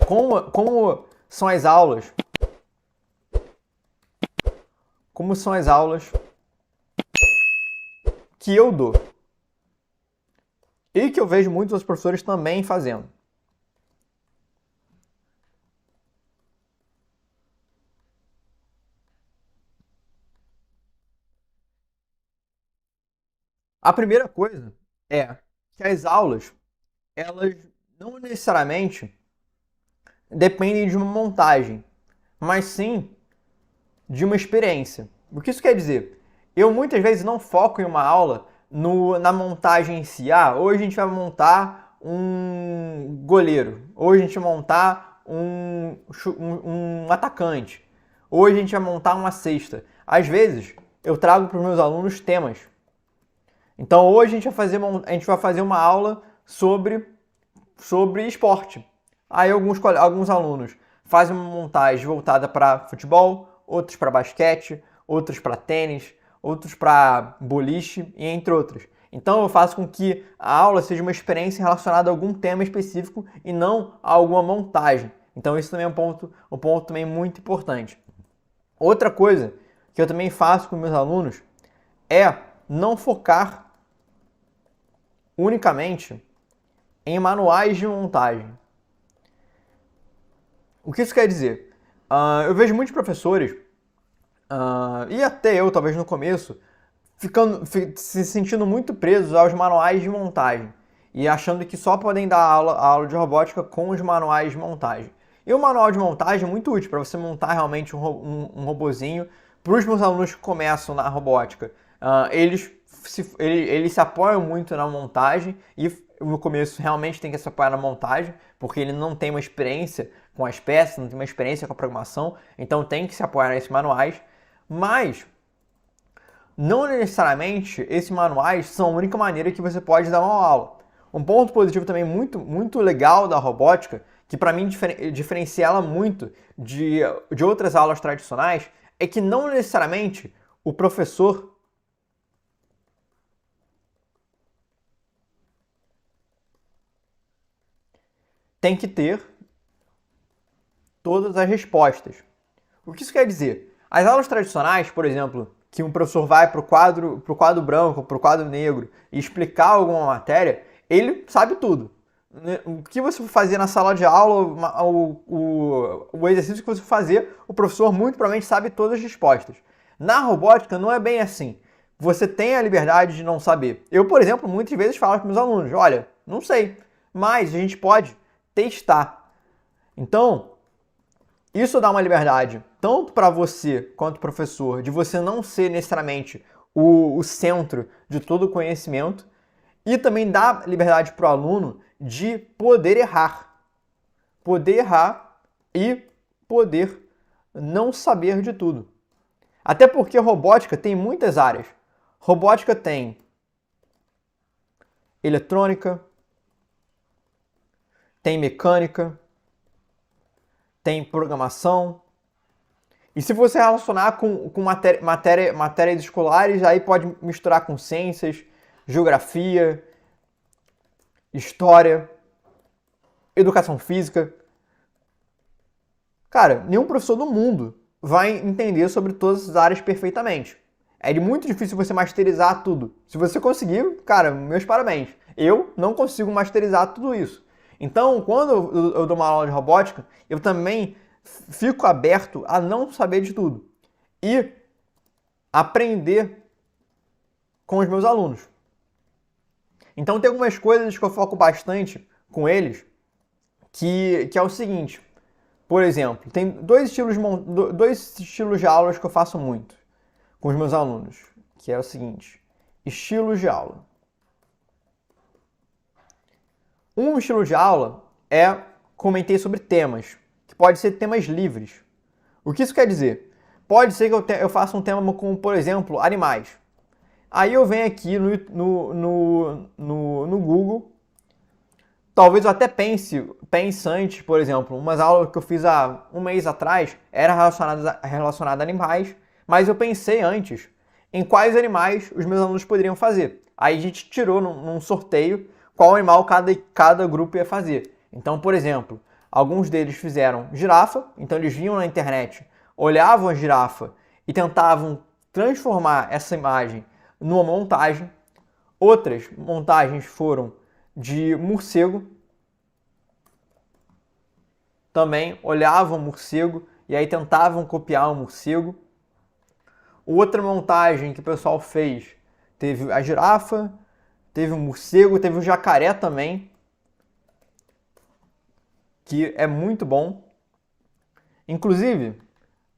como são as aulas? Como são as aulas que eu dou? E que eu vejo muitos outros professores também fazendo. A primeira coisa é que as aulas, elas não necessariamente dependem de uma montagem, mas sim de uma experiência. O que isso quer dizer? Eu muitas vezes não foco em uma aula na montagem em si. Hoje a gente vai montar um goleiro. Hoje a gente vai montar um atacante. Hoje a gente vai montar uma cesta. Às vezes eu trago para os meus alunos temas. Então hoje a gente vai fazer uma aula sobre esporte. Aí alguns alunos fazem uma montagem voltada para futebol, outros para basquete, outros para tênis, outros para boliche e entre outros. Então eu faço com que a aula seja uma experiência relacionada a algum tema específico e não a alguma montagem. Então isso também é um ponto também muito importante. Outra coisa que eu também faço com meus alunos é não focar unicamente em manuais de montagem. O que isso quer dizer? Eu vejo muitos professores, e até eu, talvez no começo, se sentindo muito presos aos manuais de montagem e achando que só podem dar aula de robótica com os manuais de montagem. E o manual de montagem é muito útil para você montar realmente um robozinho. Para os meus alunos que começam na robótica, eles se apoiam muito na montagem e no começo realmente tem que se apoiar na montagem, porque ele não tem uma experiência com as peças, não tem uma experiência com a programação, então tem que se apoiar nesses manuais, mas não necessariamente esses manuais são a única maneira que você pode dar uma aula. Um ponto positivo também muito legal da robótica, que para mim diferencia ela muito de outras aulas tradicionais, é que não necessariamente o professor tem que ter todas as respostas. O que isso quer dizer? As aulas tradicionais, por exemplo, que um professor vai para o quadro branco, para o quadro negro e explicar alguma matéria, ele sabe tudo. O que você for fazer na sala de aula, o exercício que você for fazer, o professor muito provavelmente sabe todas as respostas. Na robótica não é bem assim. Você tem a liberdade de não saber. Eu, por exemplo, muitas vezes falo para meus alunos, olha, não sei, mas a gente pode testar. Então, isso dá uma liberdade, tanto para você quanto professor, de você não ser necessariamente o centro de todo o conhecimento, e também dá liberdade para o aluno de poder errar. Poder errar e poder não saber de tudo. Até porque robótica tem muitas áreas. Robótica tem eletrônica, tem mecânica, tem programação. E se você relacionar com matérias escolares, aí pode misturar com ciências, geografia, história, educação física. Cara, nenhum professor do mundo vai entender sobre todas essas áreas perfeitamente. É muito difícil você masterizar tudo. Se você conseguir, cara, meus parabéns. Eu não consigo masterizar tudo isso. Então, quando eu dou uma aula de robótica, eu também fico aberto a não saber de tudo e aprender com os meus alunos. Então, tem algumas coisas que eu foco bastante com eles, que é o seguinte. Por exemplo, tem dois estilos de aulas que eu faço muito com os meus alunos, que é o seguinte: estilos de aula. Um estilo de aula comentei sobre temas, que pode ser temas livres. O que isso quer dizer? Pode ser que eu faça um tema como, por exemplo, animais. Aí eu venho aqui no Google, talvez eu até pense antes, por exemplo, umas aulas que eu fiz há um mês atrás era relacionada a animais, mas eu pensei antes em quais animais os meus alunos poderiam fazer. Aí a gente tirou num sorteio qual animal cada grupo ia fazer. Então, por exemplo, Alguns deles fizeram girafa, então eles vinham na internet, olhavam a girafa e tentavam transformar essa imagem numa montagem. Outras montagens foram de morcego, também olhavam o morcego e aí tentavam copiar o morcego. Outra montagem que o pessoal fez, teve a girafa, teve o morcego, teve o jacaré também, que é muito bom. Inclusive,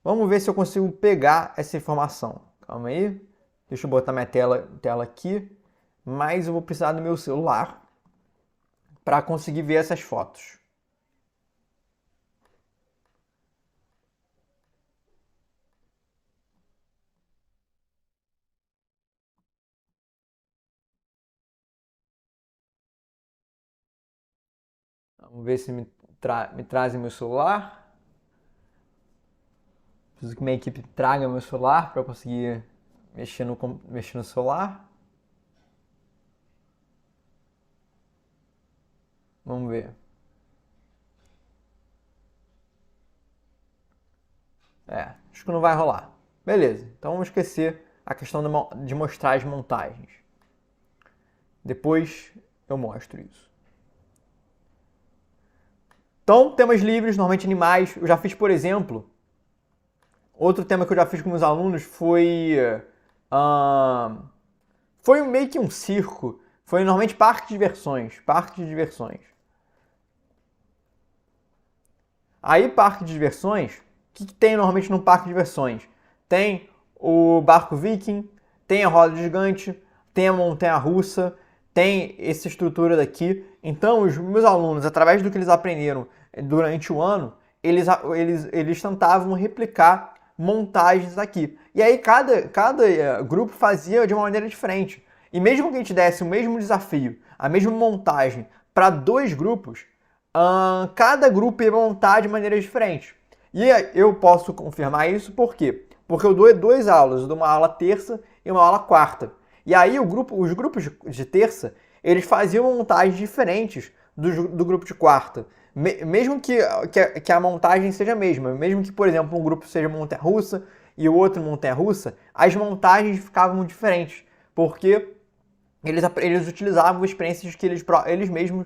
vamos ver se eu consigo pegar essa informação. Calma aí, deixa eu botar minha tela aqui, mas eu vou precisar do meu celular para conseguir ver essas fotos. Vamos ver se me trazem meu celular. Preciso que minha equipe traga meu celular para eu conseguir mexer no celular. Vamos ver. Acho que não vai rolar. Beleza, então vamos esquecer a questão de mostrar as montagens. Depois eu mostro isso. Então, temas livres, normalmente animais. Eu já fiz, por exemplo, outro tema que eu já fiz com meus alunos foi meio que um circo. Foi normalmente parque de diversões. Parque de diversões. Aí, parque de diversões, o que tem normalmente num parque de diversões? Tem o barco viking, tem a roda gigante, tem a montanha-russa, tem essa estrutura daqui. Então, os meus alunos, através do que eles aprenderam durante o ano, eles tentavam replicar montagens aqui. E aí, cada grupo fazia de uma maneira diferente. E mesmo que a gente desse o mesmo desafio, a mesma montagem para 2 grupos, cada grupo ia montar de maneiras diferentes. E eu posso confirmar isso por quê? Porque eu dou 2 aulas, eu dou uma aula terça e uma aula quarta. E aí os grupos de terça, eles faziam montagens diferentes do grupo de quarta. Mesmo que a montagem seja a mesma, mesmo que, por exemplo, um grupo seja montanha-russa e o outro montanha-russa, as montagens ficavam diferentes, porque eles utilizavam experiências que eles mesmos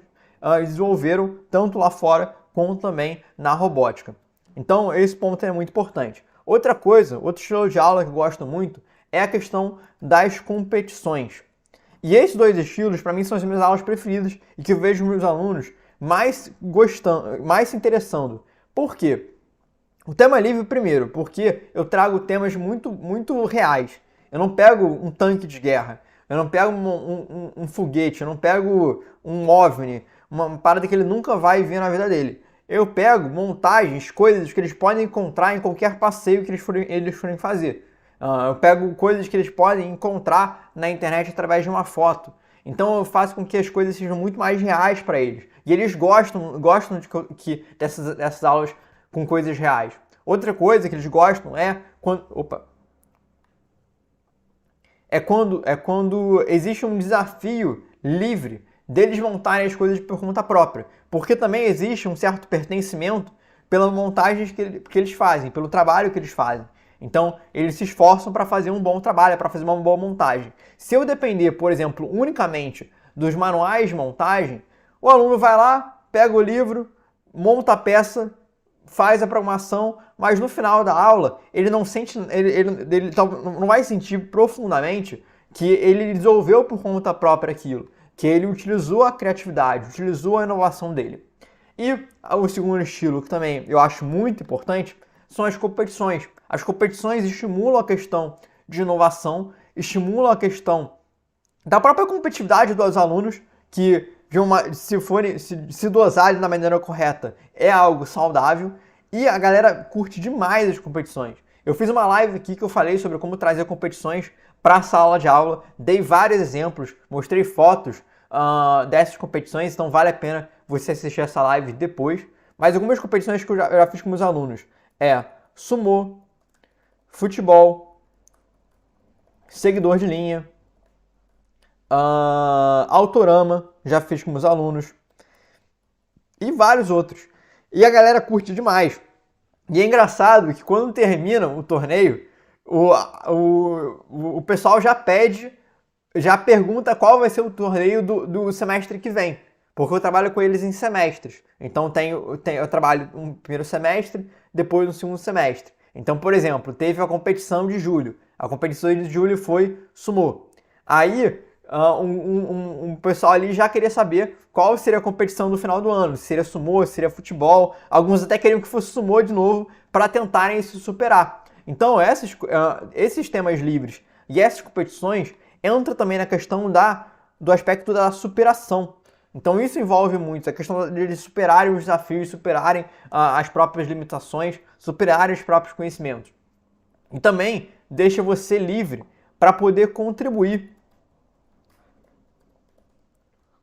desenvolveram, tanto lá fora quanto também na robótica. Então, esse ponto é muito importante. Outra coisa, outro estilo de aula que eu gosto muito é a questão das competições. E esses 2 estilos, para mim, são as minhas aulas preferidas e que eu vejo meus alunos mais gostando, mais se interessando. Por quê? O tema livre, primeiro, porque eu trago temas muito, muito reais. Eu não pego um tanque de guerra, eu não pego um foguete, eu não pego um OVNI, uma parada que ele nunca vai ver na vida dele. Eu pego montagens, coisas que eles podem encontrar em qualquer passeio que eles forem fazer. Eu pego coisas que eles podem encontrar na internet através de uma foto. Então eu faço com que as coisas sejam muito mais reais para eles. E eles gostam dessas aulas com coisas reais. Outra coisa que eles gostam é quando existe um desafio livre deles montarem as coisas por conta própria. Porque também existe um certo pertencimento pelas montagens que eles fazem, pelo trabalho que eles fazem. Então, eles se esforçam para fazer um bom trabalho, para fazer uma boa montagem. Se eu depender, por exemplo, unicamente dos manuais de montagem, o aluno vai lá, pega o livro, monta a peça, faz a programação, mas no final da aula ele não vai sentir profundamente que ele desenvolveu por conta própria aquilo, que ele utilizou a criatividade, utilizou a inovação dele. E o segundo estilo, que também eu acho muito importante, são as competições. As competições estimulam a questão de inovação, estimulam a questão da própria competitividade dos alunos, que se dosarem da maneira correta é algo saudável, e a galera curte demais as competições. Eu fiz uma live aqui que eu falei sobre como trazer competições para a sala de aula, dei vários exemplos, mostrei fotos dessas competições, então vale a pena você assistir essa live depois. Mas algumas competições que eu já fiz com meus alunos sumô, futebol, seguidor de linha, autorama, já fiz com meus alunos, e vários outros. E a galera curte demais. E é engraçado que quando termina o torneio, o pessoal já pede, já pergunta qual vai ser o torneio do semestre que vem. Porque eu trabalho com eles em semestres. Então eu trabalho um primeiro semestre, depois um segundo semestre. Então, por exemplo, teve a competição de julho. A competição de julho foi sumô. Aí, um pessoal ali já queria saber qual seria a competição do final do ano. Se seria sumô, se seria futebol. Alguns até queriam que fosse sumô de novo para tentarem se superar. Então, esses temas livres e essas competições entram também na questão do aspecto da superação. Então isso envolve muito a questão de eles superarem os desafios, superarem as próprias limitações, superarem os próprios conhecimentos. E também deixa você livre para poder contribuir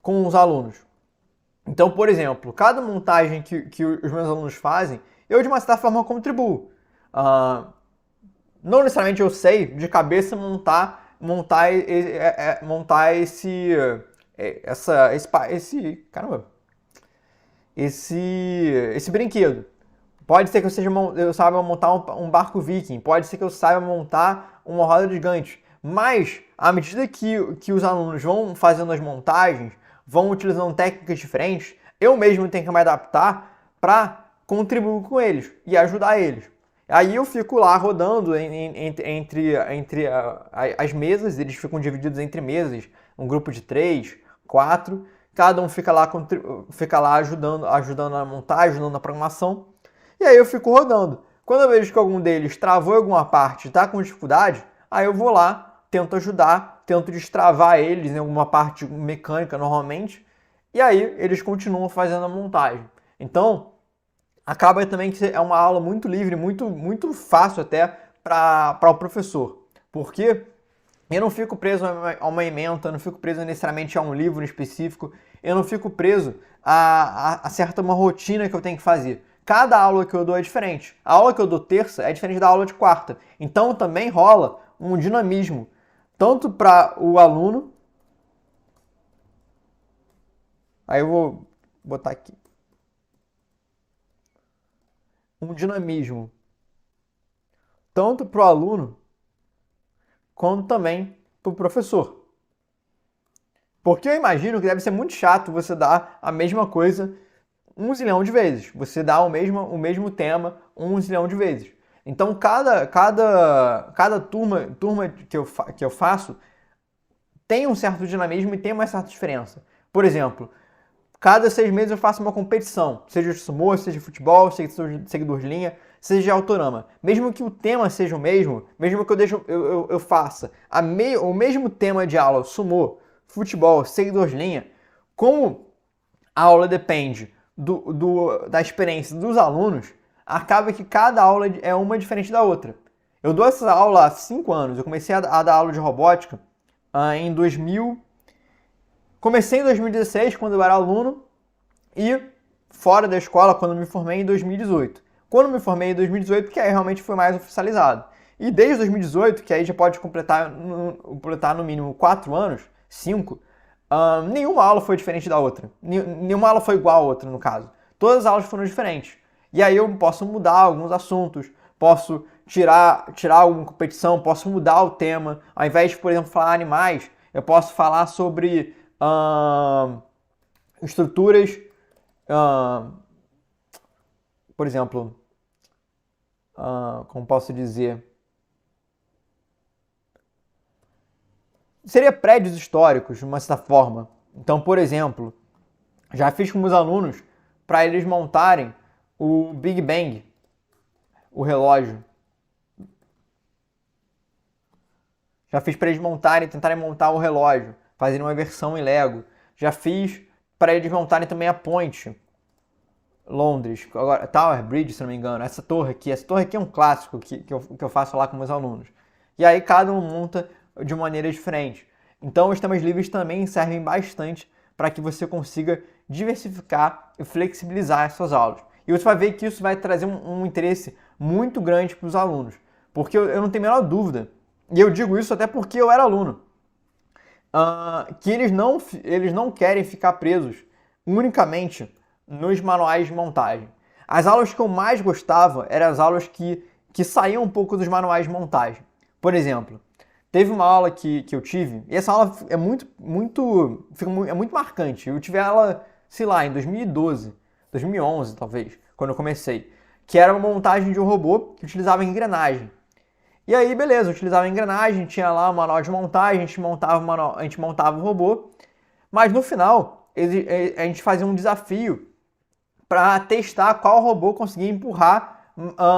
com os alunos. Então, por exemplo, cada montagem que os meus alunos fazem, eu de uma certa forma contribuo. Não necessariamente eu sei de cabeça montar esse brinquedo. Pode ser que eu saiba montar um barco viking, pode ser que eu saiba montar uma roda gigante. Mas, à medida que os alunos vão fazendo as montagens, vão utilizando técnicas diferentes, eu mesmo tenho que me adaptar para contribuir com eles e ajudar eles. Aí eu fico lá rodando entre as mesas, eles ficam divididos entre mesas, um grupo de 3, 4, cada um fica lá ajudando na montagem, ajudando na programação, e aí eu fico rodando. Quando eu vejo que algum deles travou em alguma parte e está com dificuldade, aí eu vou lá, tento ajudar, tento destravar eles em alguma parte mecânica normalmente, e aí eles continuam fazendo a montagem. Então, acaba também que é uma aula muito livre, muito fácil até para o professor. Porque eu não fico preso a uma ementa, eu não fico preso necessariamente a um livro específico, eu não fico preso a certa uma rotina que eu tenho que fazer. Cada aula que eu dou é diferente. A aula que eu dou terça é diferente da aula de quarta. Então também rola um dinamismo, tanto para o aluno. Aí eu vou botar aqui. Um dinamismo tanto para o aluno quanto também para o professor. Porque eu imagino que deve ser muito chato você dar a mesma coisa um zilhão de vezes. Você dá o mesmo tema um zilhão de vezes. Então, cada turma que eu faço tem um certo dinamismo e tem uma certa diferença. Por exemplo, cada 6 meses eu faço uma competição, seja de sumô, seja de futebol, seja de seguidor de linha, seja de autorama. Mesmo que o tema seja o mesmo, mesmo que eu faça o mesmo tema de aula, sumô, futebol, seguidor de linha, como a aula depende da experiência dos alunos, acaba que cada aula é uma diferente da outra. Eu dou essa aula há 5 anos, eu comecei a dar aula de robótica em 2000. Comecei em 2016, quando eu era aluno, e fora da escola, quando me formei em 2018. Quando me formei em 2018, que aí realmente foi mais oficializado. E desde 2018, que aí já pode completar no mínimo 4 anos, 5, nenhuma aula foi diferente da outra. Nenhuma aula foi igual a outra, no caso. Todas as aulas foram diferentes. E aí eu posso mudar alguns assuntos, posso tirar alguma competição, posso mudar o tema. Ao invés de, por exemplo, falar animais, eu posso falar sobre estruturas, por exemplo, como posso dizer, seria prédios históricos, de uma certa forma. Então, por exemplo, já fiz com meus alunos para eles montarem o Big Bang, o relógio. Já fiz para eles tentarem montar o relógio, fazerem uma versão em Lego. Já fiz para eles montarem também a ponte, Londres, agora Tower Bridge, se não me engano. Essa torre aqui é um clássico que eu faço lá com meus alunos. E aí cada um monta de maneira diferente. Então os temas livres também servem bastante para que você consiga diversificar e flexibilizar as suas aulas. E você vai ver que isso vai trazer um interesse muito grande para os alunos. Porque eu não tenho a menor dúvida, e eu digo isso até porque eu era aluno, que eles não querem ficar presos unicamente nos manuais de montagem. As aulas que eu mais gostava eram as aulas que saíam um pouco dos manuais de montagem. Por exemplo, teve uma aula que eu tive, e essa aula é é muito marcante. Eu tive ela, sei lá, em 2012, 2011 talvez, quando eu comecei, que era uma montagem de um robô que utilizava engrenagem. E aí, beleza, eu utilizava engrenagem, tinha lá o manual de montagem, a gente montava o robô, mas no final a gente fazia um desafio para testar qual robô conseguia empurrar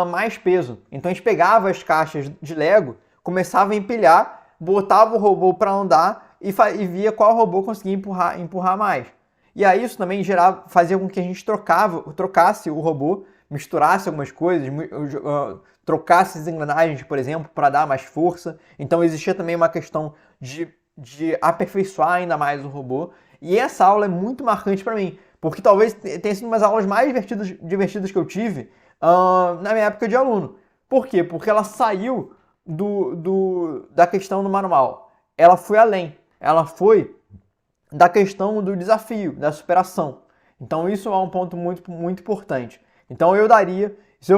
mais peso. Então a gente pegava as caixas de Lego, começava a empilhar, botava o robô para andar e via qual robô conseguia empurrar mais. E aí isso também fazia com que a gente trocasse o robô, misturasse algumas coisas, trocasse as engrenagens, por exemplo, para dar mais força. Então existia também uma questão de aperfeiçoar ainda mais o robô. E essa aula é muito marcante para mim, porque talvez tenha sido uma das aulas mais divertidas que eu tive na minha época de aluno. Por quê? Porque ela saiu da questão do manual. Ela foi além. Ela foi da questão do desafio, da superação. Então isso é um ponto muito importante. Então eu daria, se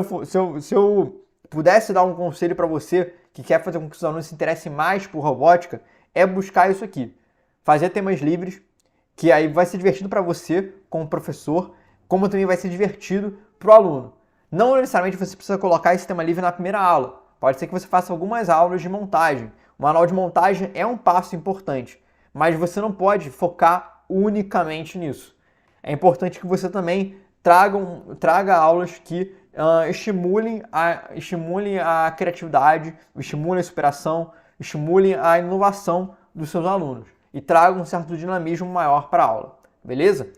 eu pudesse dar um conselho para você que quer fazer com que os alunos se interessem mais por robótica, é buscar isso aqui. Fazer temas livres, que aí vai ser divertido para você como professor, como também vai ser divertido para o aluno. Não necessariamente você precisa colocar esse tema livre na primeira aula. Pode ser que você faça algumas aulas de montagem. O manual de montagem é um passo importante, mas você não pode focar unicamente nisso. É importante que você também traga aulas que estimulem a criatividade, estimulem a superação, estimulem a inovação dos seus alunos e tragam um certo dinamismo maior para a aula, beleza?